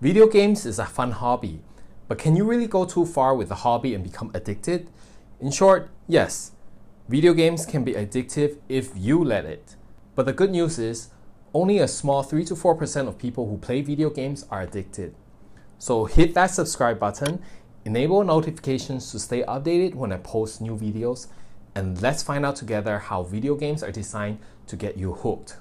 Video games is a fun hobby, but can you really go too far with the hobby and become addicted? In short, yes. Video games can be addictive if you let it. But the good news is, only a small 3 to 4% of people who play video games are addicted. So hit that subscribe button, enable notifications to stay updated when I post new videos, and let's find out together how video games are designed to get you hooked.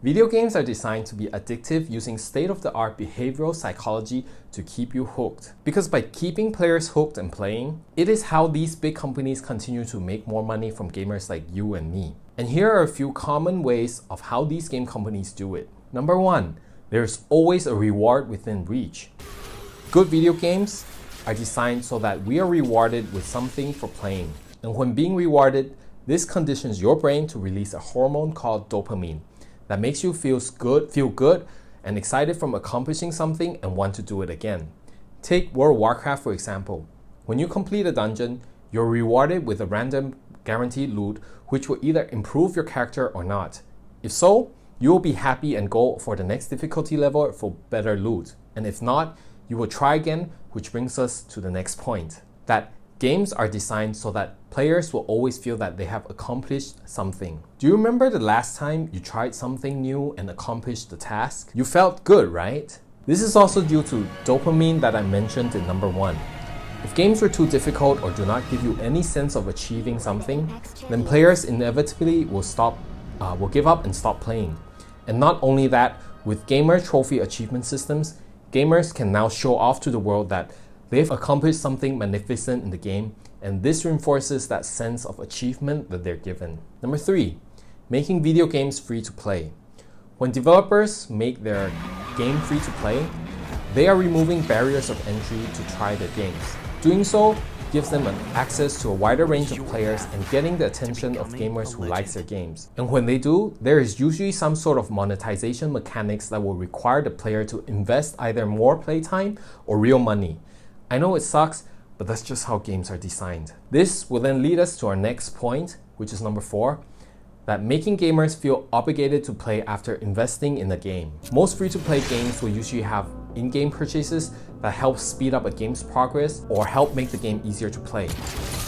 Video games are designed to be addictive using state-of-the-art behavioral psychology to keep you hooked. Because by keeping players hooked and playing, it is how these big companies continue to make more money from gamers like you and me. And here are a few common ways of how these game companies do it. Number 1, there's always a reward within reach. Good video games are designed so that we are rewarded with something for playing. And when being rewarded, this conditions your brain to release a hormone called dopamine that makes you feel good and excited from accomplishing something and want to do it again. Take World of Warcraft for example. When you complete a dungeon, you're rewarded with a random guaranteed loot which will either improve your character or not. If so, you will be happy and go for the next difficulty level for better loot. And if not, you will try again, which brings us to the next point. That games are designed so that players will always feel that they have accomplished something. Do you remember the last time you tried something new and accomplished the task? You felt good, right? This is also due to dopamine that I mentioned in number 1. If games were too difficult or do not give you any sense of achieving something, then players inevitably will give up and stop playing. And not only that, with gamer trophy achievement systems, gamers can now show off to the world that they've accomplished something magnificent in the game, and this reinforces that sense of achievement that they're given. Number 3, making video games free to play. When developers make their game free to play, they are removing barriers of entry to try their games. Doing so gives them access to a wider range of players and getting the attention of gamers who like their games. And when they do, there is usually some sort of monetization mechanics that will require the player to invest either more playtime or real money. I know it sucks, but that's just how games are designed. This will then lead us to our next point, which is number 4, that making gamers feel obligated to play after investing in the game. Most free-to-play games will usually have in-game purchases that help speed up a game's progress or help make the game easier to play.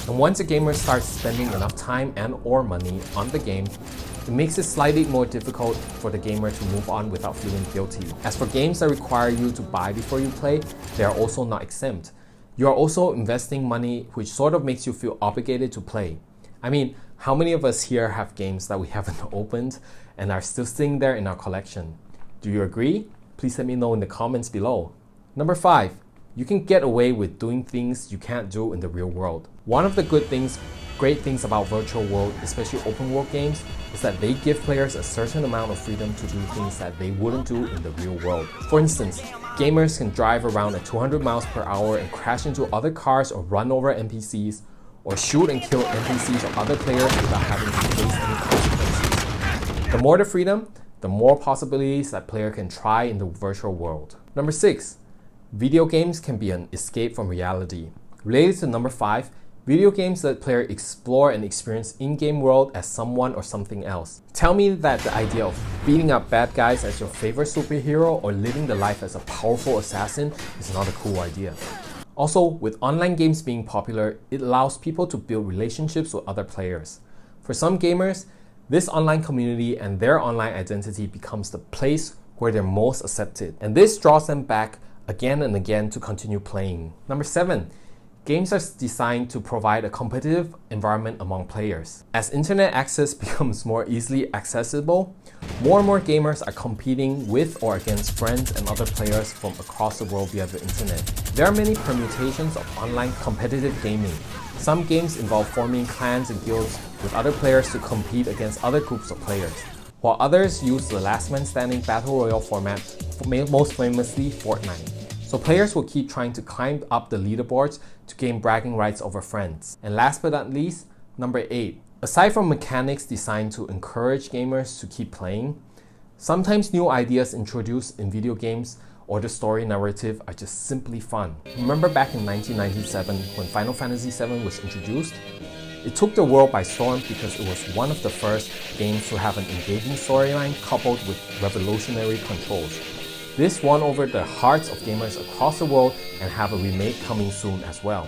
And once a gamer starts spending enough time and or money on the game, it makes it slightly more difficult for the gamer to move on without feeling guilty. As for games that require you to buy before you play, they are also not exempt. You are also investing money, which sort of makes you feel obligated to play. I mean, how many of us here have games that we haven't opened and are still sitting there in our collection? Do you agree? Please let me know in the comments below. Number 5, you can get away with doing things you can't do in the real world. One of the great things about virtual world, especially open world games, is that they give players a certain amount of freedom to do things that they wouldn't do in the real world. For instance, gamers can drive around at 200 miles per hour and crash into other cars or run over NPCs, or shoot and kill NPCs or other players without having to face any consequences. The more the freedom, the more possibilities that player can try in the virtual world. Number 6, video games can be an escape from reality. Related to number 5, video games let player explore and experience in-game world as someone or something else. Tell me that the idea of beating up bad guys as your favorite superhero or living the life as a powerful assassin is not a cool idea. Also, with online games being popular, it allows people to build relationships with other players. For some gamers, this online community and their online identity becomes the place where they're most accepted. And this draws them back again and again to continue playing. Number 7, games are designed to provide a competitive environment among players. As internet access becomes more easily accessible, more and more gamers are competing with or against friends and other players from across the world via the internet. There are many permutations of online competitive gaming. Some games involve forming clans and guilds with other players to compete against other groups of players, while others use the last man standing battle royale format, most famously Fortnite. So players will keep trying to climb up the leaderboards to gain bragging rights over friends. And last but not least, number 8. Aside from mechanics designed to encourage gamers to keep playing, sometimes new ideas introduced in video games or the story narrative are just simply fun. Remember back in 1997 when Final Fantasy VII was introduced? It took the world by storm because it was one of the first games to have an engaging storyline coupled with revolutionary controls. This won over the hearts of gamers across the world and have a remake coming soon as well.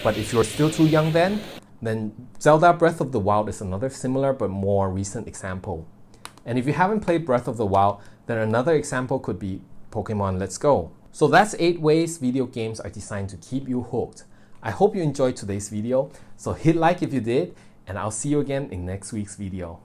But if you're still too young then Zelda Breath of the Wild is another similar but more recent example. And if you haven't played Breath of the Wild, then another example could be Pokemon Let's Go. So that's 8 ways video games are designed to keep you hooked. I hope you enjoyed today's video, so hit like if you did, and I'll see you again in next week's video.